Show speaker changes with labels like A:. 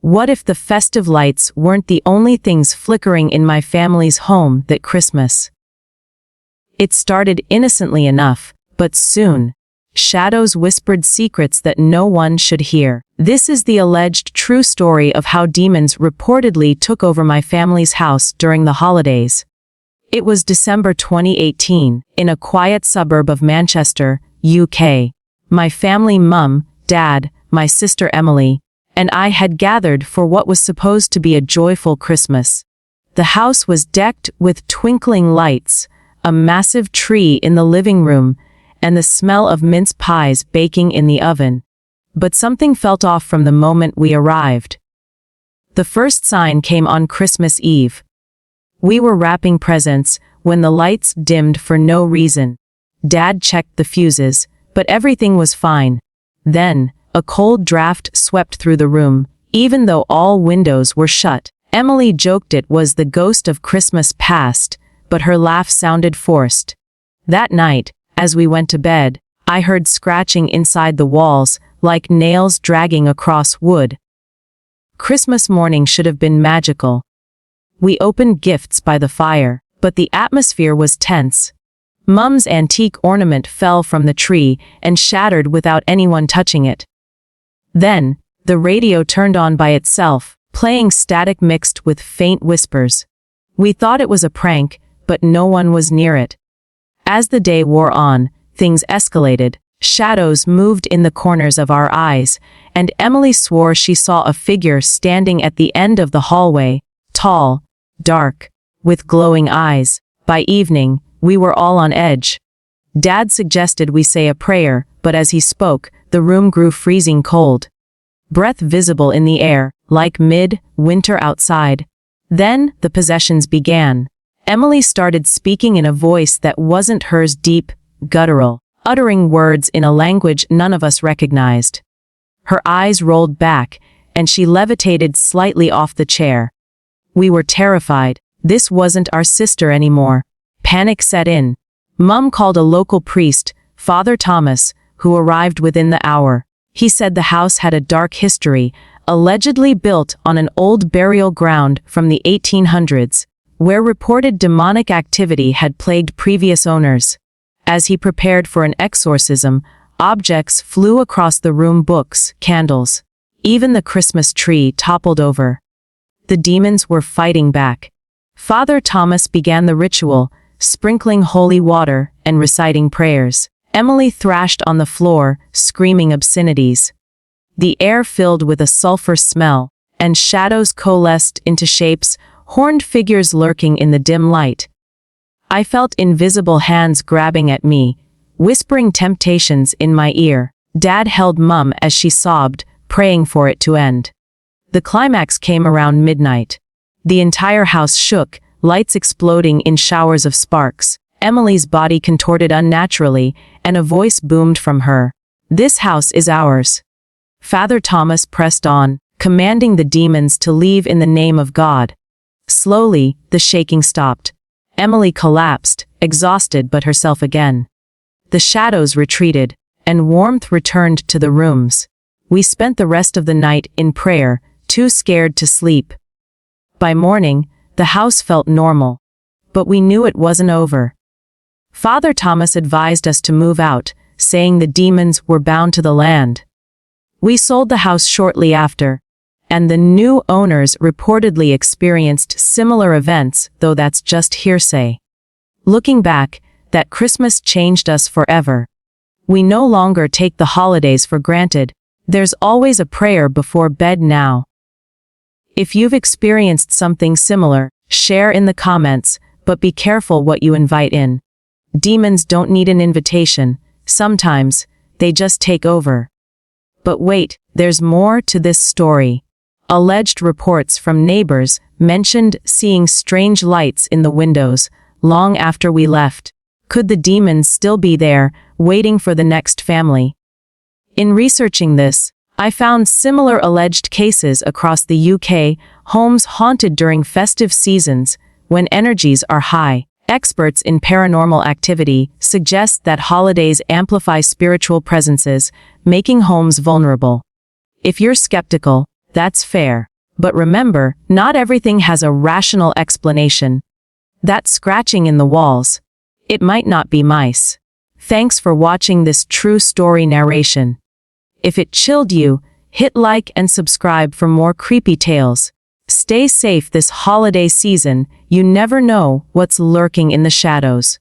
A: What if the festive lights weren't the only things flickering in my family's home that Christmas? It started innocently enough, but soon, shadows whispered secrets that no one should hear. This is the alleged true story of how demons reportedly took over my family's house during the holidays. It was December 2018, in a quiet suburb of Manchester, UK. My family, mum, dad, my sister Emily, and I had gathered for what was supposed to be a joyful Christmas. The house was decked with twinkling lights, a massive tree in the living room, and the smell of mince pies baking in the oven. But something felt off from the moment we arrived. The first sign came on Christmas Eve. We were wrapping presents when the lights dimmed for no reason. Dad checked the fuses, but everything was fine. Then, a cold draft swept through the room, even though all windows were shut. Emily joked it was the ghost of Christmas past, but her laugh sounded forced. That night, as we went to bed, I heard scratching inside the walls, like nails dragging across wood. Christmas morning should have been magical. We opened gifts by the fire, but the atmosphere was tense. Mum's antique ornament fell from the tree and shattered without anyone touching it. Then, the radio turned on by itself, playing static mixed with faint whispers. We thought it was a prank, but no one was near it. As the day wore on, things escalated. Shadows moved in the corners of our eyes, and Emily swore she saw a figure standing at the end of the hallway, tall, dark, with glowing eyes. By evening, we were all on edge. Dad suggested we say a prayer, but as he spoke, the room grew freezing cold. Breath visible in the air, like mid-winter outside. Then, the possessions began. Emily started speaking in a voice that wasn't hers, deep, guttural, uttering words in a language none of us recognized. Her eyes rolled back, and she levitated slightly off the chair. We were terrified. This wasn't our sister anymore. Panic set in. Mum called a local priest, Father Thomas, who arrived within the hour. He said the house had a dark history, allegedly built on an old burial ground from the 1800s, where reported demonic activity had plagued previous owners. As he prepared for an exorcism, objects flew across the room: books, candles. Even the Christmas tree toppled over. The demons were fighting back. Father Thomas began the ritual, sprinkling holy water and reciting prayers. Emily thrashed on the floor, screaming obscenities. The air filled with a sulfur smell, and shadows coalesced into shapes, horned figures lurking in the dim light. I felt invisible hands grabbing at me, whispering temptations in my ear. Dad held Mum as she sobbed, praying for it to end. The climax came around midnight. The entire house shook, lights exploding in showers of sparks. Emily's body contorted unnaturally, and a voice boomed from her. "This house is ours." Father Thomas pressed on, commanding the demons to leave in the name of God. Slowly, the shaking stopped. Emily collapsed, exhausted but herself again. The shadows retreated, and warmth returned to the rooms. We spent the rest of the night in prayer, too scared to sleep. By morning, the house felt normal. But we knew it wasn't over. Father Thomas advised us to move out, saying the demons were bound to the land. We sold the house shortly after, and the new owners reportedly experienced similar events, though that's just hearsay. Looking back, that Christmas changed us forever. We no longer take the holidays for granted. There's always a prayer before bed now. If you've experienced something similar, share in the comments, but be careful what you invite in. Demons don't need an invitation. Sometimes, they just take over. But wait, there's more to this story. Alleged reports from neighbors mentioned seeing strange lights in the windows long after we left. Could the demons still be there, waiting for the next family? In researching this, I found similar alleged cases across the UK, homes haunted during festive seasons, when energies are high. Experts in paranormal activity suggest that holidays amplify spiritual presences, making homes vulnerable. If you're skeptical, That's fair. But remember, not everything has a rational explanation. That scratching in the walls, it might not be mice. Thanks for watching this true story narration. If it chilled you, hit like and subscribe for more creepy tales. Stay safe this holiday season, you never know what's lurking in the shadows.